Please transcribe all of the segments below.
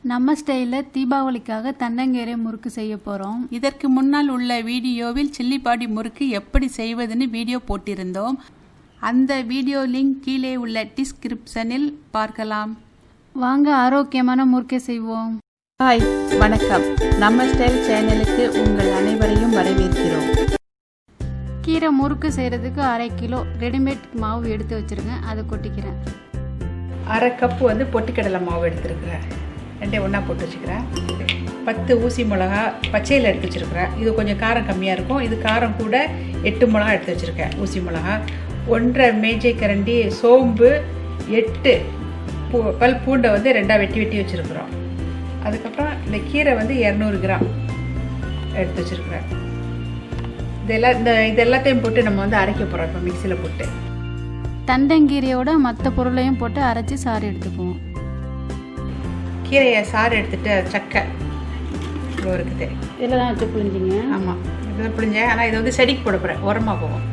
நம்ம ஸ்டைலில் தீபாவளிக்காக தண்டங்கீரை முறுக்கு செய்ய போகிறோம். இதற்கு முன்னால் உள்ள வீடியோவில் சில்லிப்பாடி முறுக்கு எப்படி செய்வதுன்னு வீடியோ போட்டிருந்தோம். அந்த வீடியோ லிங்க் கீழே உள்ள டிஸ்கிரிப்ஷனில் பார்க்கலாம். வாங்க ஆரோக்கியமான முறுக்கை செய்வோம். ஹாய், வணக்கம். நம்ம ஸ்டைல் சேனலுக்கு உங்கள் அனைவரையும் வரவேற்கிறோம். கீரை முறுக்கு செய்கிறதுக்கு 1/2 கிலோ ரெடிமேட் மாவு எடுத்து வச்சுருங்க. அதை கொட்டிக்கிறேன். 1/2 கப்பு பொட்டுக்கடலை மாவு எடுத்துருக்கிறேன். 2 ஒன்றா போட்டு வச்சுக்கிறேன். 10 ஊசி மிளகா பச்சையில் எடுத்து வச்சுருக்கிறேன். இது கொஞ்சம் காரம் கம்மியாக இருக்கும். இது காரம் கூட 8 மிளகா எடுத்து வச்சுருக்கேன். ஊசி மிளகா 1.5 மேஜை கரண்டி சோம்பு, 8 பல் பூண்டை 2 வெட்டி வச்சுருக்குறோம். அதுக்கப்புறம் இந்த கீரை 200 கிராம் எடுத்து வச்சுருக்குறேன். இது எல்லாத்தையும் போட்டு நம்ம அரைக்க போகிறோம். இப்போ மிக்சியில் போட்டு தண்டங்கீரையோட மற்ற பொருளையும் போட்டு அரைச்சி சாறு எடுத்துக்குவோம். கீரையை சாறு எடுத்துகிட்டு சக்கை இவ்வளோ இருக்குது. இதில் தான் வச்சு புளிஞ்சிங்க. ஆமாம், இதுதான் புளிஞ்சேன். ஆனால் இது செடிக்கு போட போகிறேன், உரமாக போகும்.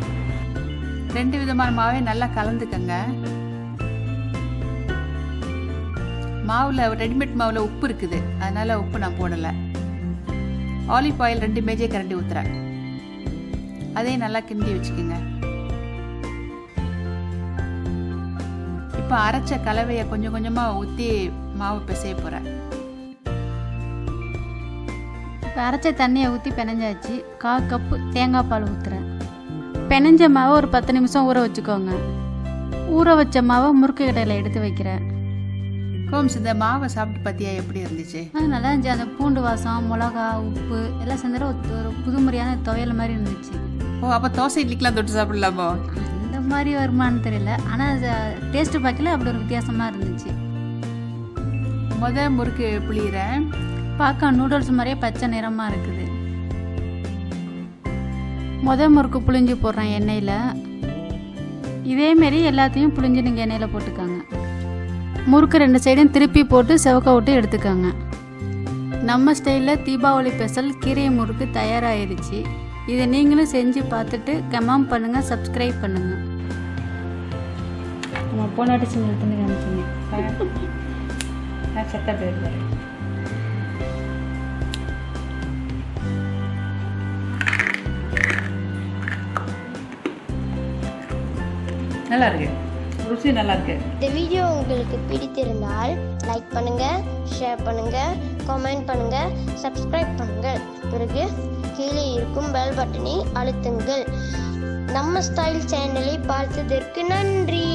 2 விதமான மாவை நல்லா கலந்துக்கங்க. மாவில் ரெடிமேட் மாவில் உப்பு இருக்குது, அதனால் உப்பு நான் போடலை. ஆலிவ் ஆயில் 2 மேஜை கரண்டி ஊற்றுறேன். அதையும் நல்லா கிண்டி வச்சுக்கோங்க. இப்போ அரைச்ச கலவையை கொஞ்சம் கொஞ்சமாக ஊற்றி மாவு பிசைய போகிறேன். இப்போ அரைச்ச தண்ணியை ஊற்றி பிணைஞ்சாச்சு. 1/4 கப்பு தேங்காய் பால் ஊற்றுறேன். பிணைஞ்ச மாவை ஒரு 10 நிமிஷம் ஊற வச்சுக்கோங்க. ஊற வச்ச மாவை முறுக்கு கடையில் எடுத்து வைக்கிறேன். கோம்ஸ், இந்த மாவை சாப்பிட்டு பார்த்தியா, எப்படி இருந்துச்சு? நல்லா இருந்துச்சு. அந்த பூண்டு வாசம், மிளகா, உப்பு எல்லாம் சேர்ந்துட்டு ஒரு புதுமுறையான துவையல் மாதிரி இருந்துச்சு. ஓ, அப்போ தோசை இட்லிக்கெலாம் தொட்டு சாப்பிடலாமோ? அந்த மாதிரி வருமானு தெரியல, ஆனால் டேஸ்ட்டு பார்க்கல அப்படி ஒரு வித்தியாசமாக இருந்துச்சு. முறுக்கு புளிகிறேன். பார்க்க நூடுல்ஸ் மாதிரியே பச்சை நிறமாக இருக்குது. முறுக்கு புளிஞ்சு போடுறேன் எண்ணெயில். இதேமாரி எல்லாத்தையும் புளிஞ்சு நீங்கள் எண்ணெயில் போட்டுக்காங்க. முறுக்கு 2 சைடும் திருப்பி போட்டு செவக்க விட்டு எடுத்துக்கோங்க. நம்ம ஸ்டைலில் தீபாவளி ஸ்பெஷல் கீரை முறுக்கு தயாராகிடுச்சு. இதை நீங்களும் செஞ்சு பார்த்துட்டு கமெண்ட் பண்ணுங்கள், சப்ஸ்கிரைப் பண்ணுங்கள். நம்ம போனாட்டி செஞ்சு தண்ணி காமிச்சிங்க. சத்தா போயிருந்தாரு. நல்லா இருக்கு, ருசி நல்லா இருக்கு. இந்த வீடியோ உங்களுக்கு பிடித்திருந்தால் லைக் பண்ணுங்க, ஷேர் பண்ணுங்க, கமெண்ட் பண்ணுங்க, சப்ஸ்கிரைப் பண்ணுங்க. பிறகு கீழே இருக்கும் பெல் பட்டனை அழுத்துங்கள். நம்ம ஸ்டைல் சேனலை பார்த்ததற்கு நன்றி.